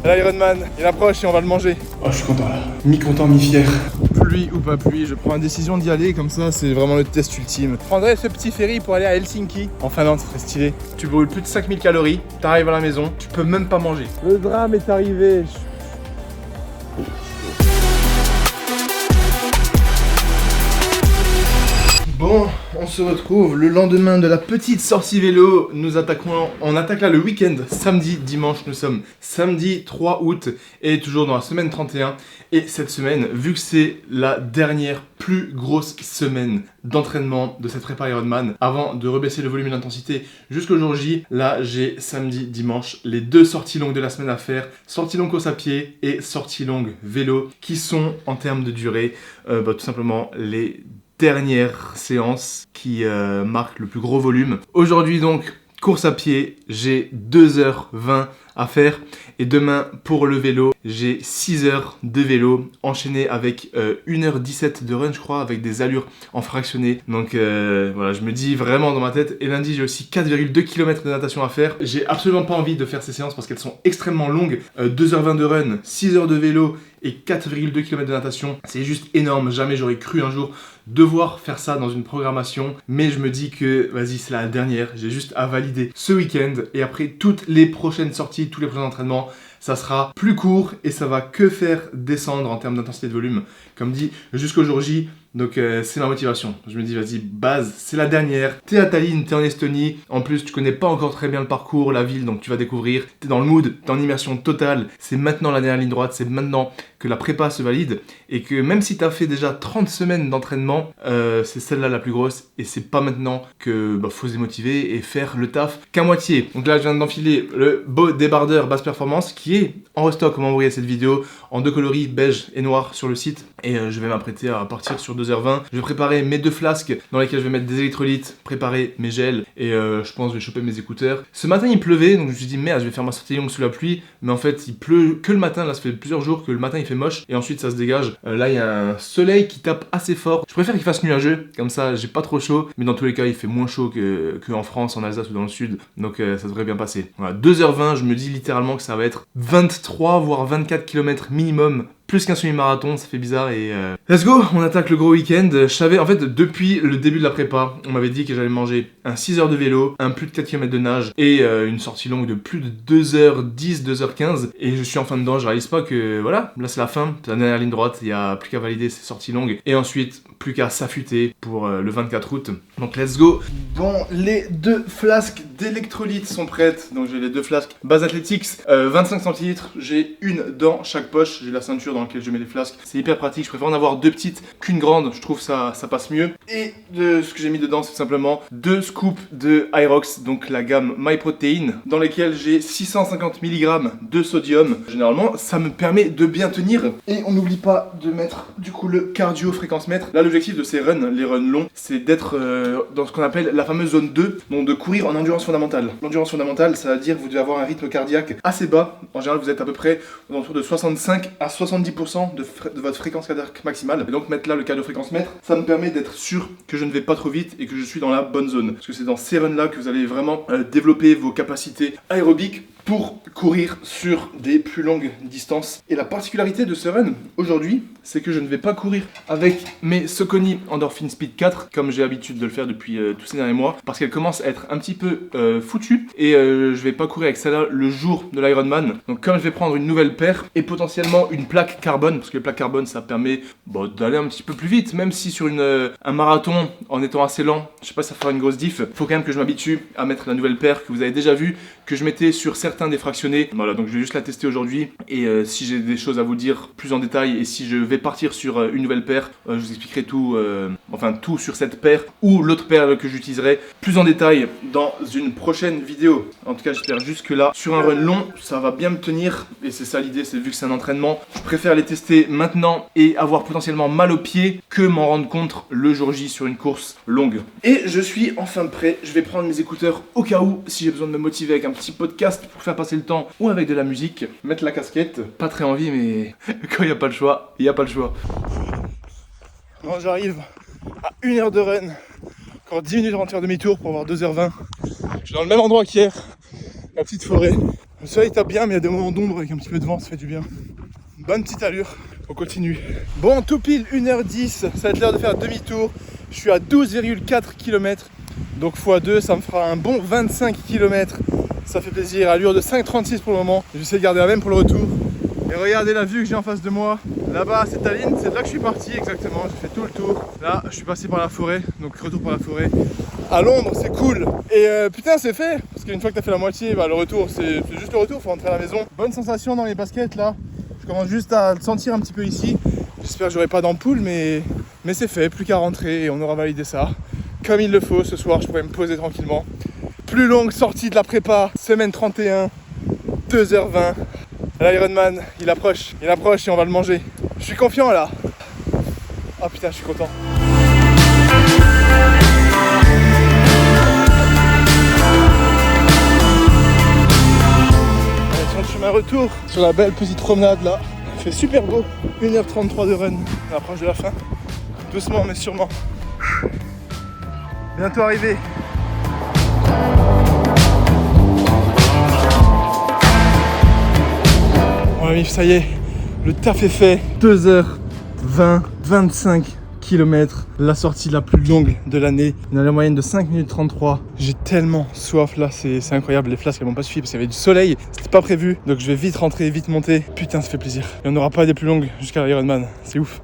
L'Ironman, il approche et on va le manger. Oh, je suis content là. Mi-content, mi-fier. Pluie ou pas pluie, je prends la décision d'y aller, comme ça c'est vraiment le test ultime. Je prendrai ce petit ferry pour aller à Helsinki, en Finlande, c'est stylé. Tu brûles plus de 5000 calories, t'arrives à la maison, tu peux même pas manger. Le drame est arrivé. Bon, on se retrouve le lendemain de la petite sortie vélo. On attaque là le week-end, samedi, dimanche. Nous sommes samedi 3 août et toujours dans la semaine 31. Et cette semaine, vu que c'est la dernière plus grosse semaine d'entraînement de cette prépa Ironman, avant de rebaisser le volume et l'intensité jusqu'au jour J, là j'ai samedi, dimanche, les deux sorties longues de la semaine à faire. Sortie longue course à pied et sortie longue vélo, qui sont en termes de durée, tout simplement les dernière séance qui marque le plus gros volume. Aujourd'hui donc, course à pied, j'ai 2h20 à faire. Et demain, pour le vélo, j'ai 6 heures de vélo, enchaîné avec 1h17 de run, je crois, avec des allures en fractionné. Donc voilà, je me dis vraiment dans ma tête. Et lundi, j'ai aussi 4,2 km de natation à faire. J'ai absolument pas envie de faire ces séances parce qu'elles sont extrêmement longues. 2h20 de run, 6 heures de vélo et 4,2 km de natation. C'est juste énorme. Jamais j'aurais cru un jour devoir faire ça dans une programmation. Mais je me dis que, vas-y, c'est la dernière. J'ai juste à valider ce week-end. Et après, toutes les prochaines sorties, tous les prochains entraînements, ça sera plus court et ça va que faire descendre en termes d'intensité de volume. Comme dit, jusqu'au jour J. Donc c'est ma motivation. Je me dis vas-y, base, c'est la dernière. T'es à Tallinn, t'es en Estonie. En plus, tu connais pas encore très bien le parcours, la ville, donc tu vas découvrir. T'es dans le mood, t'es en immersion totale. C'est maintenant la dernière ligne droite, c'est maintenant que la prépa se valide. Et que même si t'as fait déjà 30 semaines d'entraînement, c'est celle-là la plus grosse. Et c'est pas maintenant que faut se démotiver et faire le taf qu'à moitié. Donc là, je viens d'enfiler le beau débardeur basse performance qui est en restock. On m'a envoyé cette vidéo en deux coloris, beige et noir sur le site. Et je vais m'apprêter à partir sur 2h20. Je vais préparer mes 2 flasques dans lesquelles je vais mettre des électrolytes, préparer mes gels et je pense que je vais choper mes écouteurs. Ce matin il pleuvait, donc je me suis dit merde, je vais faire ma sortie longue sous la pluie. Mais en fait il pleut que le matin, là ça fait plusieurs jours que le matin il fait moche et ensuite ça se dégage. Là il y a un soleil qui tape assez fort. Je préfère qu'il fasse nuageux, comme ça j'ai pas trop chaud. Mais dans tous les cas il fait moins chaud que en France, en Alsace ou dans le sud. Donc ça devrait bien passer. Voilà, 2h20, je me dis littéralement que ça va être 23 voire 24 km minimum. Plus qu'un semi-marathon, ça fait bizarre et let's go, on attaque le gros week-end. Je savais, en fait, depuis le début de la prépa, on m'avait dit que j'allais manger un 6 heures de vélo, un plus de 4 km de nage et une sortie longue de plus de 2h10, 2h15. Et je suis enfin dedans, je réalise pas que, voilà, là c'est la fin, c'est la dernière ligne droite, il y a plus qu'à valider ces sorties longues. Et ensuite, plus qu'à s'affûter pour le 24 août. Donc let's go. Bon, les 2 flasques d'électrolytes sont prêtes. Donc j'ai les 2 flasques Base Athletics, 25 centilitres. J'ai une dans chaque poche, j'ai la ceinture dans laquelle je mets les flasques. C'est hyper pratique, je préfère en avoir 2 petites qu'une grande, je trouve ça passe mieux. Et ce que j'ai mis dedans, c'est tout simplement 2 scoops de Hyrox, donc la gamme MyProtein, dans lesquels j'ai 650 mg de sodium. Généralement, ça me permet de bien tenir. Et on n'oublie pas de mettre du coup le cardio fréquence mètre. Là, l'objectif de ces runs, les runs longs, c'est d'être dans ce qu'on appelle la fameuse zone 2, donc de courir en endurance fondamentale. L'endurance fondamentale, ça veut dire que vous devez avoir un rythme cardiaque assez bas. En général, vous êtes à peu près autour de 65 à 70% de votre fréquence cardiaque maximale. Et donc mettre là le cardio-fréquence mètre, ça me permet d'être sûr que je ne vais pas trop vite et que je suis dans la bonne zone. Parce que c'est dans ces runs là que vous allez vraiment développer vos capacités aérobiques pour courir sur des plus longues distances. Et la particularité de ce run aujourd'hui, c'est que je ne vais pas courir avec mes Saucony Endorphin Speed 4 comme j'ai l'habitude de le faire depuis tous ces derniers mois, parce qu'elle commence à être un petit peu foutue et je vais pas courir avec celle-là le jour de l'Ironman. Donc comme je vais prendre une nouvelle paire et potentiellement une plaque carbone, parce que les plaques carbone ça permet d'aller un petit peu plus vite, même si sur un marathon en étant assez lent, je sais pas si ça fera une grosse diff, faut quand même que je m'habitue à mettre la nouvelle paire que vous avez déjà vu, que je mettais sur certains des fractionnés. Voilà, donc je vais juste la tester aujourd'hui et si j'ai des choses à vous dire plus en détail et si je vais partir sur une nouvelle paire, je vous expliquerai tout, tout sur cette paire ou l'autre paire que j'utiliserai plus en détail dans une prochaine vidéo. En tout cas, j'espère juste que là, sur un run long, ça va bien me tenir et c'est ça l'idée, c'est vu que c'est un entraînement, je préfère les tester maintenant et avoir potentiellement mal aux pieds que m'en rendre compte le jour J sur une course longue. Et je suis enfin prêt, je vais prendre mes écouteurs au cas où, si j'ai besoin de me motiver avec un petit podcast pour faire passer le temps ou avec de la musique, mettre la casquette, pas très envie mais quand il n'y a pas le choix, il n'y a pas le choix. Bon, j'arrive à 1 heure de run, encore 10 minutes avant de faire demi-tour pour avoir 2h20. Je suis dans le même endroit qu'hier, la petite forêt. Le soleil tape bien, mais il y a des moments d'ombre avec un petit peu de vent, ça fait du bien. Bonne petite allure, on continue. Bon, tout pile 1h10, ça va être l'heure de faire demi-tour. Je suis à 12,4 km, donc x2, ça me fera un bon 25 km. Ça fait plaisir, allure de 5,36 pour le moment. Je vais essayer de garder la même pour le retour. Et regardez la vue que j'ai en face de moi. Là-bas, c'est Tallinn, c'est de là que je suis parti exactement. J'ai fait tout le tour. Là, je suis passé par la forêt, donc retour par la forêt. À l'ombre, c'est cool. Et putain, c'est fait. Parce qu'une fois que t'as fait la moitié, bah, le retour, c'est juste le retour, faut rentrer à la maison. Bonne sensation dans les baskets là. Je commence juste à le sentir un petit peu ici. J'espère que j'aurai pas d'ampoule, mais c'est fait. Plus qu'à rentrer et on aura validé ça. Comme il le faut, ce soir, je pourrais me poser tranquillement. Plus longue sortie de la prépa, semaine 31, 2h20. L'Ironman, il approche et on va le manger. Je suis confiant là. Oh putain, je suis content. Allez, sur le chemin retour, sur la belle petite promenade là. Il fait super beau. 1h33 de run. On approche de la fin. Doucement mais sûrement. Bientôt arrivé. Bon les ça y est, le taf est fait. 2h20, 25 km, la sortie la plus longue de l'année. On a la moyenne de 5 minutes 33. J'ai tellement soif là, c'est incroyable. Les flasques elles m'ont pas suffi parce qu'il y avait du soleil, c'était pas prévu. Donc je vais vite rentrer, vite monter. Putain, ça fait plaisir. Et on n'aura pas des plus longues jusqu'à l'Ironman, c'est ouf.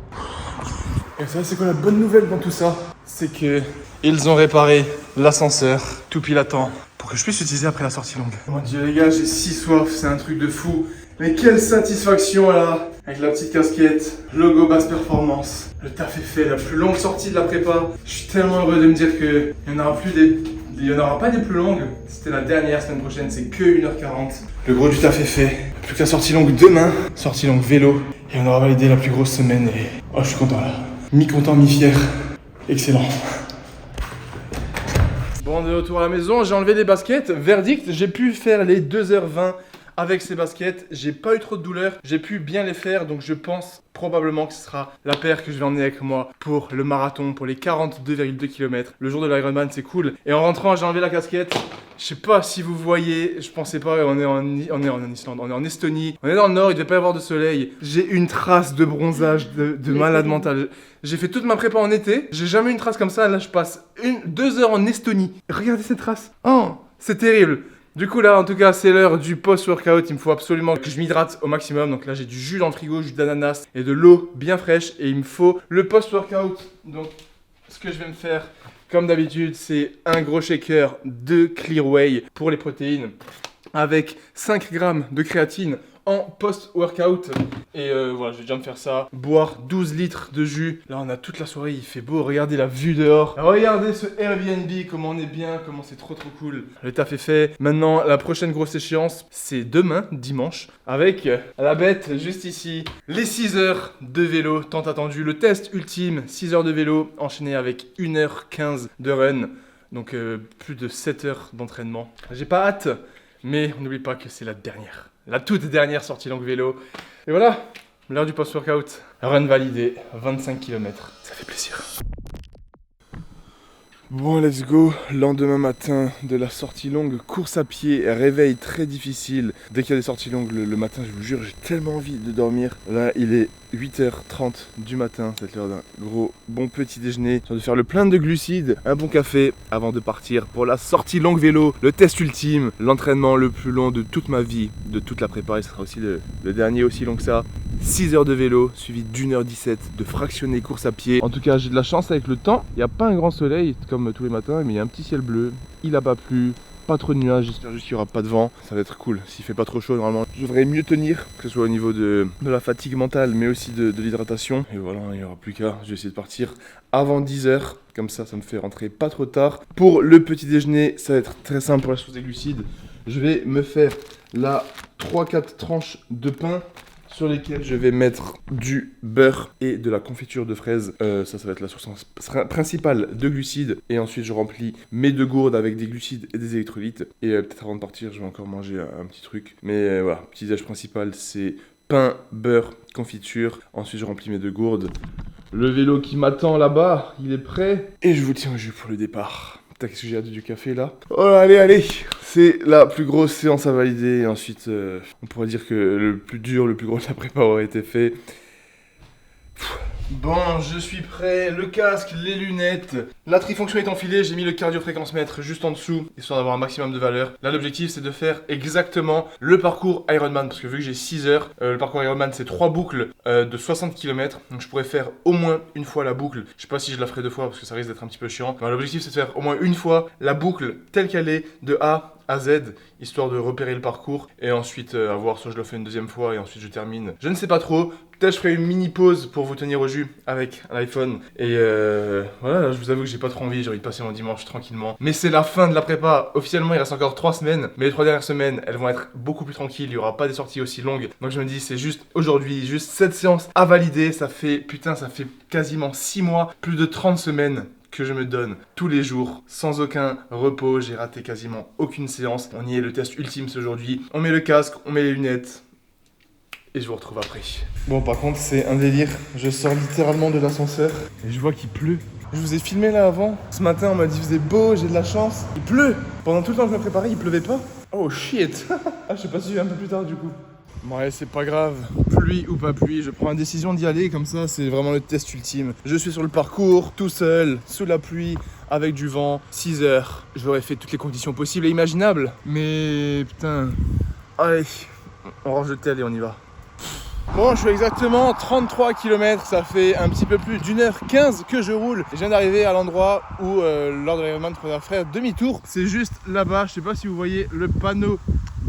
Et ça, c'est quoi la bonne nouvelle dans tout ça? C'est que ils ont réparé l'ascenseur tout pile à temps pour que je puisse l'utiliser après la sortie longue. Mon dieu les gars, j'ai si soif, c'est un truc de fou. Mais quelle satisfaction là, avec la petite casquette, logo basse performance. Le taf est fait, la plus longue sortie de la prépa. Je suis tellement heureux de me dire qu'il n'y en aura pas des plus longues. C'était la dernière, semaine prochaine, c'est que 1h40. Le gros du taf est fait. Plus que la sortie longue demain, sortie longue vélo. Et on aura validé la plus grosse semaine et... Oh, je suis content là. Mi-content, mi-fier. Excellent. Bon, de retour à la maison, j'ai enlevé les baskets. Verdict, j'ai pu faire les 2h20 avec ces baskets. J'ai pas eu trop de douleur, j'ai pu bien les faire. Donc je pense probablement que ce sera la paire que je vais emmener avec moi pour le marathon, pour les 42,2 km. Le jour de l'Ironman, c'est cool. Et en rentrant, j'ai enlevé la casquette. Je sais pas si vous voyez, je pensais pas, on est en Islande, on est en Estonie, on est dans le nord, il devait pas y avoir de soleil. J'ai une trace de bronzage de malade mental. J'ai fait toute ma prépa en été, j'ai jamais eu une trace comme ça, là je passe 2 heures en Estonie. Regardez cette trace. Oh, c'est terrible. Du coup là en tout cas c'est l'heure du post-workout, il me faut absolument que je m'hydrate au maximum. Donc là j'ai du jus dans le frigo, jus d'ananas et de l'eau bien fraîche et il me faut le post-workout. Donc ce que je vais me faire comme d'habitude c'est un gros shaker de Clearway pour les protéines avec 5 grammes de créatine en post-workout. Et voilà, je vais déjà me faire ça. Boire 12 litres de jus. Là, on a toute la soirée, il fait beau. Regardez la vue dehors. Regardez ce Airbnb, comment on est bien, comment c'est trop cool. Le taf est fait. Maintenant, la prochaine grosse échéance, c'est demain, dimanche, avec la bête juste ici. Les 6 heures de vélo, tant attendu. Le test ultime, 6 heures de vélo, enchaîné avec 1h15 de run. Donc plus de 7 heures d'entraînement. J'ai pas hâte, mais on n'oublie pas que c'est la dernière. La toute dernière sortie longue vélo. Et voilà, l'heure du post-workout. Run validé, 25 km. Ça fait plaisir. Bon, let's go. Lendemain matin de la sortie longue, course à pied, réveil très difficile. Dès qu'il y a des sorties longues le matin, je vous jure, j'ai tellement envie de dormir. Là, il est 8h30 du matin. C'est l'heure d'un gros bon petit déjeuner. J'ai de faire le plein de glucides, un bon café avant de partir pour la sortie longue vélo, le test ultime, l'entraînement le plus long de toute ma vie, de toute la prépa. Ce sera aussi le dernier aussi long que ça. 6 heures de vélo, suivi d'1h17 de fractionné course à pied. En tout cas, j'ai de la chance avec le temps. Il n'y a pas un grand soleil comme tous les matins, mais il y a un petit ciel bleu. Il n'a pas plu, pas trop de nuages. J'espère juste qu'il n'y aura pas de vent. Ça va être cool. S'il fait pas trop chaud, normalement, je devrais mieux tenir, que ce soit au niveau de la fatigue mentale, mais aussi de l'hydratation. Et voilà, il n'y aura plus qu'à. Je vais essayer de partir avant 10h. Comme ça, ça me fait rentrer pas trop tard. Pour le petit déjeuner, ça va être très simple pour la source des glucides. Je vais me faire là 3-4 tranches de pain sur lesquels je vais mettre du beurre et de la confiture de fraises. Ça va être la source principale de glucides. Et ensuite, je remplis mes 2 gourdes avec des glucides et des électrolytes. Et peut-être avant de partir, je vais encore manger un petit truc. Mais voilà, petit déj principal, c'est pain, beurre, confiture. Ensuite, je remplis mes 2 gourdes. Le vélo qui m'attend là-bas, il est prêt. Et je vous tiens au jus pour le départ. Putain, qu'est-ce que j'ai hâte du café là. Oh allez, c'est la plus grosse séance à valider. Et ensuite, on pourrait dire que le plus dur, le plus gros de la prépa aurait été fait. Bon, je suis prêt, le casque, les lunettes, la trifonction est enfilée, j'ai mis le cardio-fréquence-mètre juste en dessous, histoire d'avoir un maximum de valeur. Là, l'objectif, c'est de faire exactement le parcours Ironman, parce que vu que j'ai 6 heures, le parcours Ironman, c'est 3 boucles de 60 km, donc je pourrais faire au moins une fois la boucle. Je sais pas si je la ferai 2 fois, parce que ça risque d'être un petit peu chiant. L'objectif, c'est de faire au moins une fois la boucle telle qu'elle est, de A à Z, histoire de repérer le parcours, et ensuite, à voir, soit je le fais une deuxième fois, et ensuite je termine. Je ne sais pas trop. Peut-être je ferai une mini pause pour vous tenir au jus avec l'iPhone. Et voilà, là, je vous avoue que j'ai pas trop envie, j'ai envie de passer mon dimanche tranquillement. Mais c'est la fin de la prépa. Officiellement, il reste encore 3 semaines. Mais les 3 dernières semaines, elles vont être beaucoup plus tranquilles. Il y aura pas des sorties aussi longues. Donc je me dis, c'est juste aujourd'hui, juste cette séance à valider. Ça fait quasiment 6 mois, plus de 30 semaines que je me donne tous les jours, sans aucun repos. J'ai raté quasiment aucune séance. On y est, le test ultime c'est aujourd'hui. On met le casque, on met les lunettes. Et je vous retrouve après. Bon, par contre, c'est un délire. Je sors littéralement de l'ascenseur et je vois qu'il pleut. Je vous ai filmé là avant. Ce matin, on m'a dit faisait beau, j'ai de la chance. Il pleut. Pendant tout le temps que je me préparais, il pleuvait pas. Oh shit. Ah, je sais pas si je vais un peu plus tard du coup. Bon, allez, c'est pas grave. Pluie ou pas pluie, je prends la décision d'y aller. Comme ça, c'est vraiment le test ultime. Je suis sur le parcours, tout seul, sous la pluie, avec du vent. 6 heures. J'aurais fait toutes les conditions possibles et imaginables. Mais putain. Allez, on range le tel et on y va. Bon, je fais exactement 33 km, ça fait un petit peu plus d'1h15 que je roule. Je viens d'arriver à l'endroit où lors de l'Ironman, il faudra faire demi-tour. C'est juste là-bas, je sais pas si vous voyez le panneau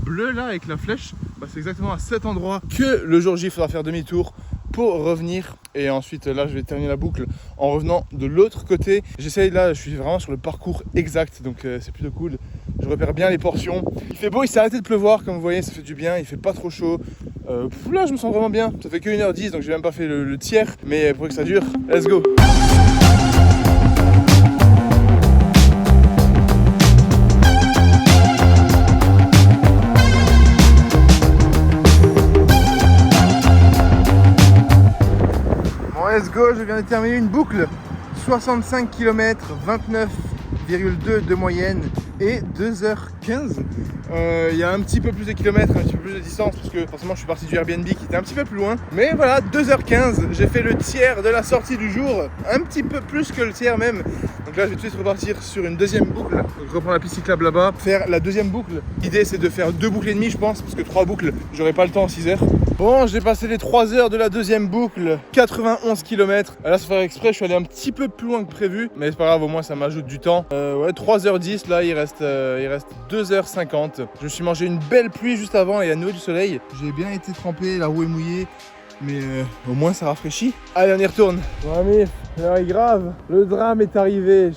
bleu là avec la flèche. Bah, c'est exactement à cet endroit que le jour J, il faudra faire demi-tour pour revenir. Et ensuite là, je vais terminer la boucle en revenant de l'autre côté. J'essaye là, je suis vraiment sur le parcours exact, donc c'est plutôt cool. Je repère bien les portions. Il fait beau, il s'est arrêté de pleuvoir, comme vous voyez, ça fait du bien, il fait pas trop chaud. Là, je me sens vraiment bien. Ça fait que 1h10, donc j'ai même pas fait le tiers. Mais pour que ça dure, let's go! Bon, let's go, je viens de terminer une boucle. 65 km, 29,2 de moyenne et 2h15. Il y a un petit peu plus de kilomètres, un petit peu plus de distance parce que forcément je suis parti du Airbnb qui était un petit peu plus loin. Mais voilà, 2h15, j'ai fait le tiers de la sortie du jour, un petit peu plus que le tiers même. Donc là je vais tout de suite repartir sur une deuxième boucle. Donc je reprends la piste cyclable là-bas, faire la deuxième boucle. L'idée c'est de faire 2 boucles et demie je pense, parce que 3 boucles, j'aurai pas le temps en 6 heures. Bon, j'ai passé les 3 heures de la deuxième boucle, 91 km. Là, sans faire exprès, je suis allé un petit peu plus loin que prévu. Mais c'est pas grave, au moins ça m'ajoute du temps. Ouais, 3h10, là, il reste 2h50. Je me suis mangé une belle pluie juste avant et à nouveau du soleil. J'ai bien été trempé, la roue est mouillée. Mais au moins ça rafraîchit. Allez, on y retourne. Bon, ami, l'heure est grave. Le drame est arrivé.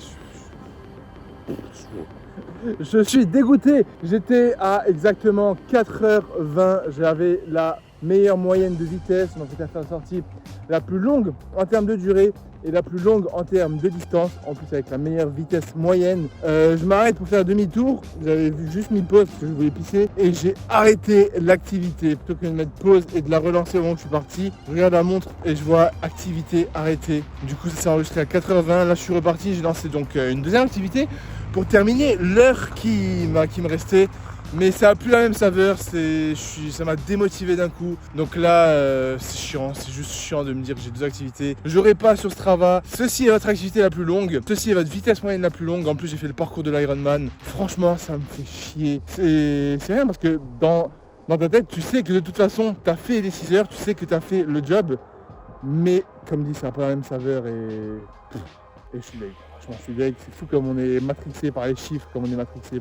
Je suis dégoûté. J'étais à exactement 4h20. J'avais la meilleure moyenne de vitesse, donc c'était la sortie la plus longue en termes de durée et la plus longue en termes de distance, en plus avec la meilleure vitesse moyenne. Je m'arrête pour faire demi-tour, j'avais juste mis pause parce que je voulais pisser et j'ai arrêté l'activité plutôt que de mettre pause et de la relancer au moment où je suis parti. Je regarde la montre et je vois activité arrêtée. Du coup ça s'est enregistré à 4h20, là je suis reparti, j'ai lancé donc une deuxième activité pour terminer l'heure qui me restait. Mais ça a plus la même saveur, ça m'a démotivé d'un coup. Donc là, c'est chiant, c'est juste chiant de me dire que j'ai 2 activités. J'aurai pas sur Strava. Ceci est votre activité la plus longue. Ceci est votre vitesse moyenne la plus longue. En plus, j'ai fait le parcours de l'Ironman. Franchement, ça me fait chier. C'est rien parce que dans ta tête, tu sais que de toute façon, tu as fait les 6 heures, tu sais que tu as fait le job. Mais comme dit, ça n'a pas la même saveur et je suis deg. Franchement, je suis deg. C'est fou comme on est matrixé par les chiffres, comme on est matrixé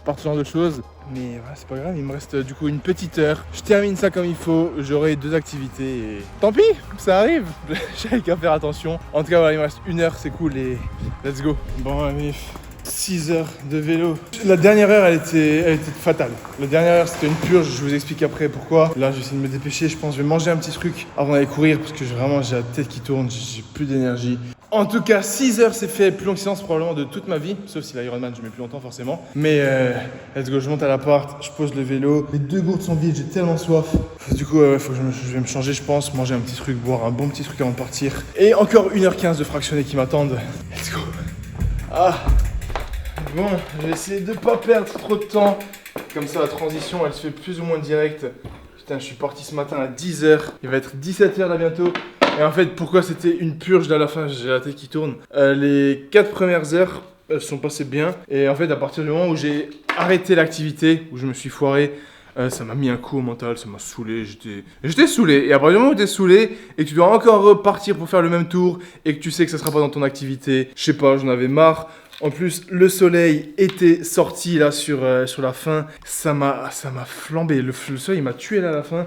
par ce genre de choses. Mais voilà, c'est pas grave, il me reste du coup une petite heure. Je termine ça comme il faut, j'aurai 2 activités et tant pis, ça arrive. J'avais qu'à faire attention. En tout cas, voilà, il me reste 1 heure, c'est cool et let's go. Bon, mais 6 heures de vélo. La dernière heure, elle était fatale. La dernière heure, c'était une purge. Je vous explique après pourquoi. Là, je vais essayer de me dépêcher. Je pense que je vais manger un petit truc avant d'aller courir parce que j'ai la tête qui tourne. J'ai plus d'énergie. En tout cas, 6 heures, c'est fait. Plus longue séance probablement de toute ma vie. Sauf si l'Ironman, je mets plus longtemps forcément. Mais let's go, je monte à l'appart, je pose le vélo. Les 2 gourdes sont vides, j'ai tellement soif. Du coup, faut que je vais me changer, je pense. Manger un petit truc, boire un bon petit truc avant de partir. Et encore 1h15 de fractionnés qui m'attendent. Let's go. Ah. Bon, je vais essayer de pas perdre trop de temps. Comme ça, la transition, elle se fait plus ou moins directe. Putain, je suis parti ce matin à 10h. Il va être 17h là bientôt. Et en fait, pourquoi c'était une purge là à la fin? J'ai la tête qui tourne. Les 4 premières heures, elles sont passées bien. Et en fait, à partir du moment où j'ai arrêté l'activité, où je me suis foiré, ça m'a mis un coup au mental, ça m'a saoulé, j'étais saoulé. Et à partir du moment où t'es saoulé et que tu dois encore repartir pour faire le même tour et que tu sais que ça sera pas dans ton activité, je sais pas, j'en avais marre. En plus, le soleil était sorti là sur la fin, ça m'a flambé. Le soleil m'a tué là à la fin.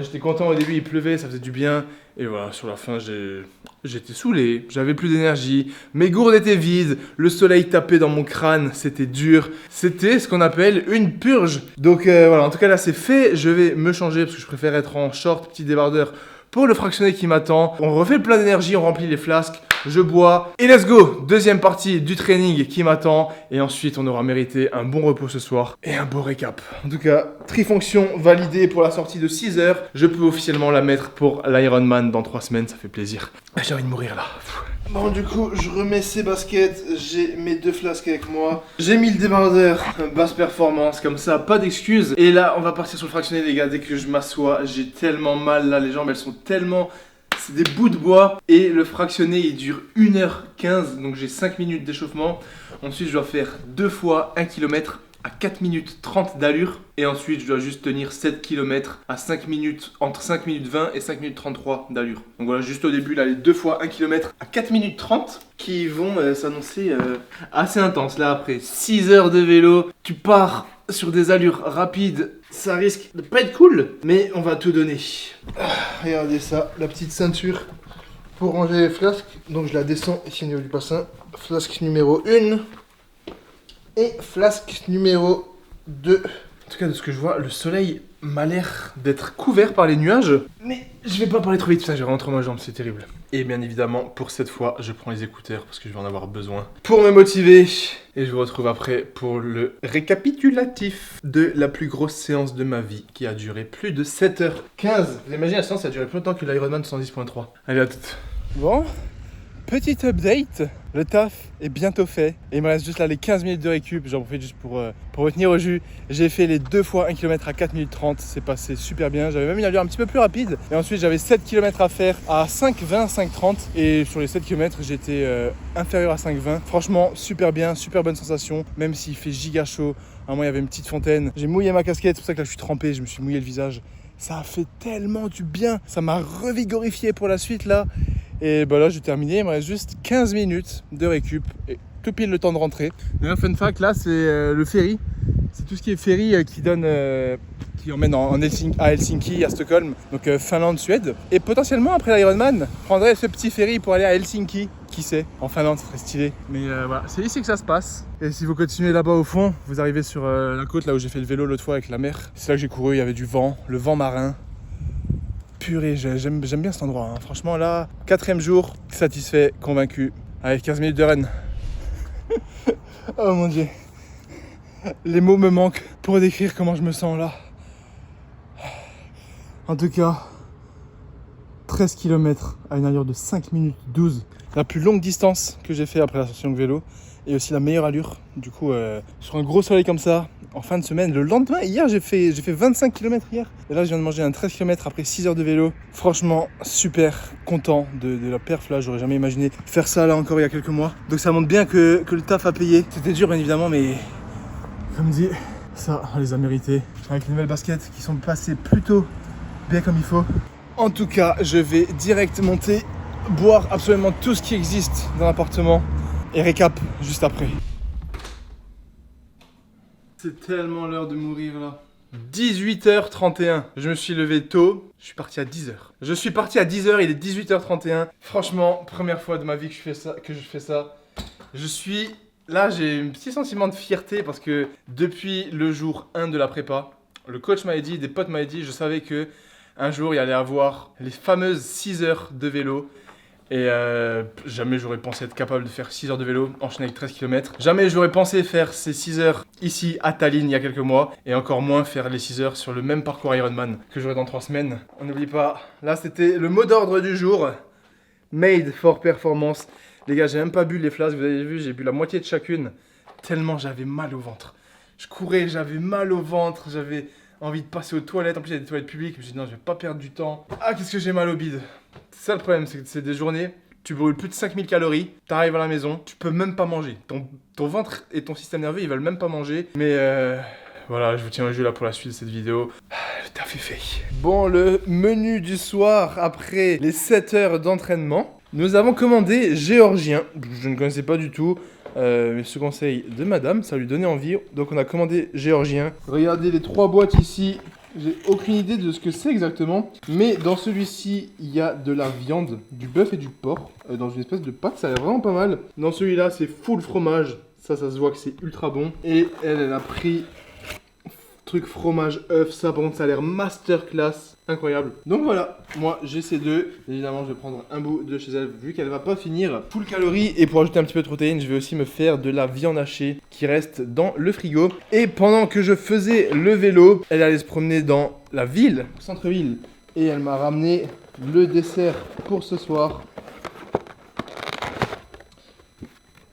J'étais content au début, il pleuvait, ça faisait du bien. Et voilà, sur la fin, j'étais saoulé, j'avais plus d'énergie, mes gourdes étaient vides, le soleil tapait dans mon crâne, c'était dur. C'était ce qu'on appelle une purge. Donc voilà, en tout cas là c'est fait, je vais me changer parce que je préfère être en short, petit débardeur pour le fractionné qui m'attend. On refait le plein d'énergie, on remplit les flasques, je bois et let's go. Deuxième partie du training qui m'attend et ensuite on aura mérité un bon repos ce soir et un beau récap. En tout cas, trifonction validée pour la sortie de 6h. Je peux officiellement la mettre pour l'Ironman dans 3 semaines, ça fait plaisir. J'ai envie de mourir là. Bon, du coup, je remets ces baskets, j'ai mes 2 flasques avec moi. J'ai mis le débardeur, basse performance, comme ça, pas d'excuses. Et là, on va partir sur le fractionné, les gars. Dès que je m'assois, j'ai tellement mal là, les jambes, elles sont tellement... C'est des bouts de bois. Et le fractionné, il dure 1h15, donc j'ai 5 minutes d'échauffement. Ensuite, je dois faire 2 fois 1 km à 4 minutes 30 d'allure. Et ensuite, je dois juste tenir 7 km à 5 minutes, entre 5 minutes 20 et 5 minutes 33 d'allure. Donc voilà, juste au début, là, les 2 fois 1 km à 4 minutes 30 qui vont s'annoncer assez intenses. Là, après 6 heures de vélo, tu pars sur des allures rapides. Ça risque de pas être cool, mais on va tout donner. Regardez ça, la petite ceinture pour ranger les flasques. Donc je la descends ici au niveau du bassin. Flasque numéro 1. Et flasque numéro 2. En tout cas, de ce que je vois, le soleil m'a l'air d'être couvert par les nuages. Mais je vais pas parler trop vite, putain, j'ai rentré ma jambe, c'est terrible. Et bien évidemment, pour cette fois, je prends les écouteurs parce que je vais en avoir besoin pour me motiver. Et je vous retrouve après pour récapitulatif de la plus grosse séance de ma vie qui a duré plus de 7h15. Vous imaginez, la séance a duré plus longtemps que l'Ironman 110.3. Allez, à toutes. Bon. Petit update, le taf est bientôt fait et il me reste juste là les 15 minutes de récup, j'en profite juste pour retenir au jus. J'ai fait les 2 fois 1 km à 4 minutes 30, c'est passé super bien, j'avais même une allure un petit peu plus rapide et ensuite j'avais 7 km à faire à 5,20, 5,30 et sur les 7 km j'étais inférieur à 5,20. Franchement super bien, super bonne sensation, même s'il fait giga chaud. À un moment il y avait une petite fontaine, j'ai mouillé ma casquette, c'est pour ça que là je suis trempé, je me suis mouillé le visage. Ça a fait tellement du bien, ça m'a revigorifié pour la suite là. Et bah là j'ai terminé, il me reste juste 15 minutes de récup et tout pile le temps de rentrer. D'ailleurs fun fact, là c'est le ferry, c'est tout ce qui est ferry qui emmène à Helsinki, à Stockholm, donc Finlande, Suède. Et potentiellement après l'Ironman, je prendrai ce petit ferry pour aller à Helsinki, qui sait, en Finlande, ça serait stylé. Mais voilà, c'est ici que ça se passe. Et si vous continuez là-bas au fond, vous arrivez sur la côte, là où j'ai fait le vélo l'autre fois avec la mer. C'est là que j'ai couru, il y avait du vent, le vent marin. Purée, j'aime bien cet endroit, hein. Franchement là, 4e jour, satisfait, convaincu. Allez, 15 minutes de run. Oh mon dieu. Les mots me manquent pour décrire comment je me sens là. En tout cas, 13 km à une allure de 5 minutes 12. La plus longue distance que j'ai fait après la sortie longue vélo. Et aussi la meilleure allure. Du coup, sur un gros soleil comme ça, en fin de semaine, le lendemain, hier, j'ai fait 25 km hier. Et là, je viens de manger un 13 km après 6 heures de vélo. Franchement, super content de la perf là. J'aurais jamais imaginé faire ça là encore il y a quelques mois. Donc ça montre bien que le taf a payé. C'était dur, bien évidemment, mais comme dit, ça, on les a mérités. Avec les nouvelles baskets qui sont passées plutôt bien comme il faut. En tout cas, je vais direct monter, boire absolument tout ce qui existe dans l'appartement. Et récap juste après. C'est tellement l'heure de mourir là. 18h31. Je me suis levé tôt. Je suis parti à 10h. Je suis parti à 10h, il est 18h31. Franchement, première fois de ma vie que je fais ça. Je suis... Là, j'ai un petit sentiment de fierté parce que depuis le jour 1 de la prépa, le coach m'avait dit, des potes m'avaient dit, je savais que un jour il y allait avoir les fameuses 6 heures de vélo. Et jamais j'aurais pensé être capable de faire 6 heures de vélo, enchaîner avec 13 km. Jamais j'aurais pensé faire ces 6 heures ici à Tallinn il y a quelques mois. Et encore moins faire les 6 heures sur le même parcours Ironman que j'aurai dans 3 semaines. On n'oublie pas, là c'était le mot d'ordre du jour. Made for performance. Les gars, j'ai même pas bu les flasques, vous avez vu, j'ai bu la moitié de chacune. tellement j'avais mal au ventre. Je courais, j'avais mal au ventre, j'avais envie de passer aux toilettes. En plus, il y a des toilettes publiques. Je me suis dit, non, je vais pas perdre du temps. Ah, qu'est-ce que j'ai mal au bide. C'est ça le problème, c'est que c'est des journées, tu brûles plus de 5000 calories, t'arrives à la maison, tu peux même pas manger. Ton ventre et ton système nerveux, ils veulent même pas manger. Mais voilà, je vous tiens au jeu là pour la suite de cette vidéo. Le taf est fait. Bon, le menu du soir, après les 7 heures d'entraînement, nous avons commandé géorgien. Je ne connaissais pas du tout. Mais ce conseil de madame, ça lui donnait envie. Donc on a commandé géorgien. Regardez les 3 boîtes ici. J'ai aucune idée de ce que c'est exactement. Mais dans celui-ci, il y a de la viande, du bœuf et du porc. Dans une espèce de pâte, ça a l'air vraiment pas mal. Dans celui-là, c'est full fromage. Ça se voit que c'est ultra bon. Et elle a pris truc fromage œuf. Ça, par contre, ça a l'air masterclass. Incroyable. Donc voilà, moi j'ai ces deux. Évidemment, je vais prendre un bout de chez elle vu qu'elle va pas finir. Full calories. Et pour ajouter un petit peu de protéines, je vais aussi me faire de la viande hachée qui reste dans le frigo. Et pendant que je faisais le vélo, elle allait se promener dans la ville, centre-ville. Et elle m'a ramené le dessert pour ce soir.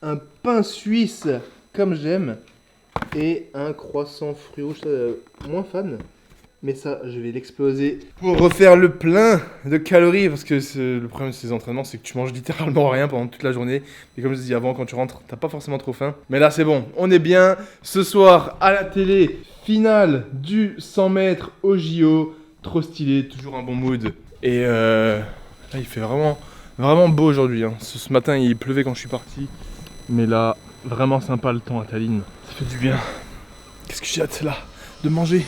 Un pain suisse comme j'aime. Et un croissant fruits rouges, moins fan. Mais ça, je vais l'exploser pour refaire le plein de calories. Parce que le problème de ces entraînements, c'est que tu manges littéralement rien pendant toute la journée. Et comme je disais avant, quand tu rentres, t'as pas forcément trop faim. Mais là, c'est bon, on est bien. Ce soir, à la télé, finale du 100 mètres au JO. Trop stylé, toujours un bon mood. Et là, il fait vraiment beau aujourd'hui. Hein. Ce matin, il pleuvait quand je suis parti. Mais là, vraiment sympa le temps à Tallinn. Ça fait du bien. Qu'est-ce que j'ai hâte là de manger.